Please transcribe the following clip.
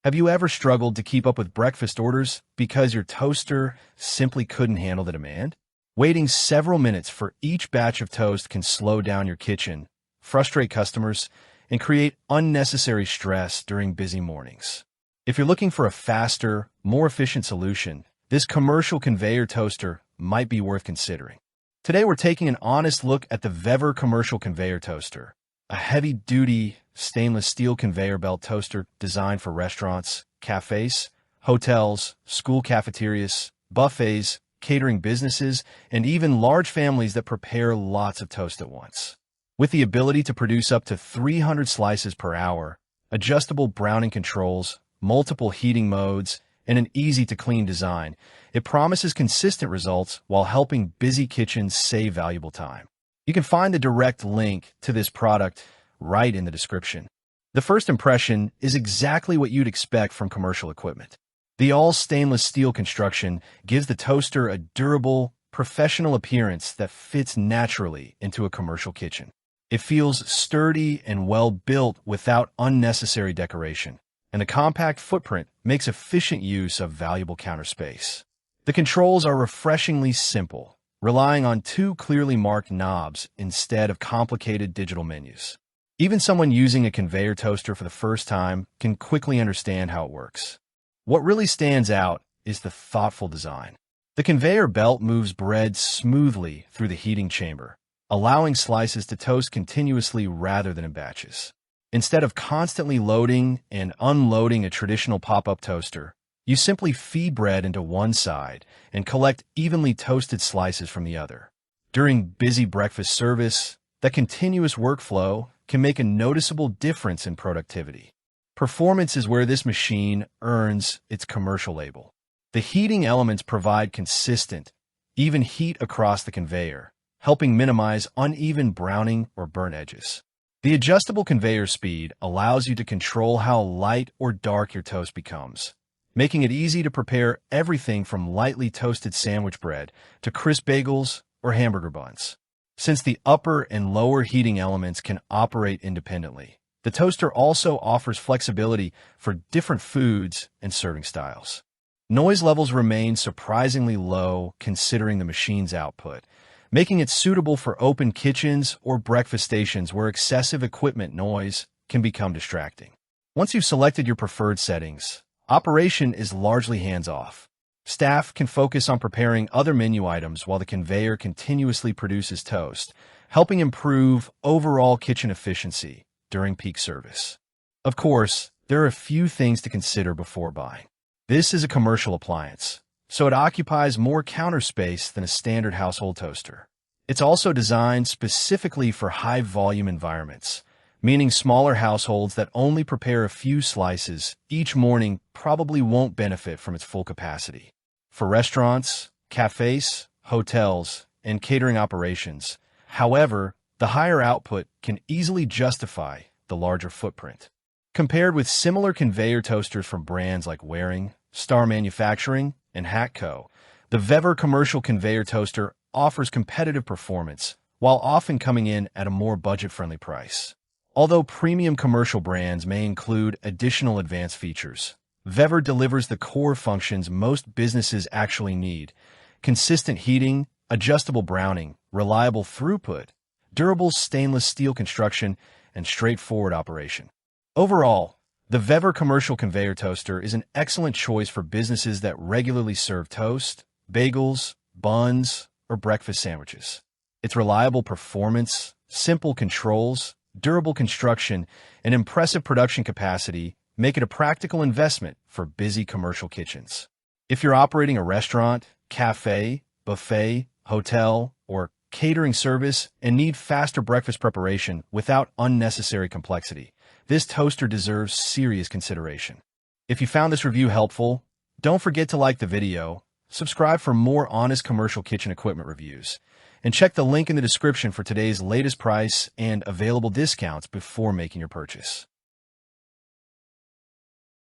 Have you ever struggled to keep up with breakfast orders because your toaster simply couldn't handle the demand? Waiting several minutes for each batch of toast can slow down your kitchen, frustrate customers, and create unnecessary stress during busy mornings. If you're looking for a faster, more efficient solution, this commercial conveyor toaster might be worth considering. Today we're taking an honest look at the Vevor Commercial Conveyor Toaster, a heavy-duty stainless steel conveyor belt toaster designed for restaurants, cafés, hotels, school cafeterias, buffets, catering businesses, and even large families that prepare lots of toast at once. With the ability to produce up to 300 slices per hour, adjustable browning controls, multiple heating modes, and an easy-to-clean design, it promises consistent results while helping busy kitchens save valuable time. You can find the direct link to this product right in the description. The first impression is exactly what you'd expect from commercial equipment. The all-stainless steel construction gives the toaster a durable, professional appearance that fits naturally into a commercial kitchen. It feels sturdy and well-built without unnecessary decoration, and the compact footprint makes efficient use of valuable counter space. The controls are refreshingly simple, relying on two clearly marked knobs instead of complicated digital menus. Even someone using a conveyor toaster for the first time can quickly understand how it works. What really stands out is the thoughtful design. The conveyor belt moves bread smoothly through the heating chamber, allowing slices to toast continuously rather than in batches. Instead of constantly loading and unloading a traditional pop-up toaster, you simply feed bread into one side and collect evenly toasted slices from the other. During busy breakfast service, that continuous workflow can make a noticeable difference in productivity. Performance is where this machine earns its commercial label. The heating elements provide consistent, even heat across the conveyor, helping minimize uneven browning or burnt edges. The adjustable conveyor speed allows you to control how light or dark your toast becomes, making it easy to prepare everything from lightly toasted sandwich bread to crisp bagels or hamburger buns. Since the upper and lower heating elements can operate independently, the toaster also offers flexibility for different foods and serving styles. Noise levels remain surprisingly low considering the machine's output, making it suitable for open kitchens or breakfast stations where excessive equipment noise can become distracting. Once you've selected your preferred settings, operation is largely hands-off. Staff can focus on preparing other menu items while the conveyor continuously produces toast, helping improve overall kitchen efficiency during peak service. Of course, there are a few things to consider before buying. This is a commercial appliance, so it occupies more counter space than a standard household toaster. It's also designed specifically for high-volume environments, meaning smaller households that only prepare a few slices each morning probably won't benefit from its full capacity. For restaurants, cafés, hotels, and catering operations, however, the higher output can easily justify the larger footprint. Compared with similar conveyor toasters from brands like Waring, Star Manufacturing, and Hatco, the Vevor Commercial Conveyor Toaster offers competitive performance while often coming in at a more budget-friendly price. Although premium commercial brands may include additional advanced features, Vevor delivers the core functions most businesses actually need: consistent heating, adjustable browning, reliable throughput, durable stainless steel construction, and straightforward operation. Overall, the Vevor Commercial Conveyor Toaster is an excellent choice for businesses that regularly serve toast, bagels, buns, or breakfast sandwiches. Its reliable performance, simple controls, durable construction, and impressive production capacity make it a practical investment for busy commercial kitchens. If you're operating a restaurant, cafe, buffet, hotel, or catering service and need faster breakfast preparation without unnecessary complexity, this toaster deserves serious consideration. If you found this review helpful, don't forget to like the video, subscribe for more honest commercial kitchen equipment reviews, and check the link in the description for today's latest price and available discounts before making your purchase.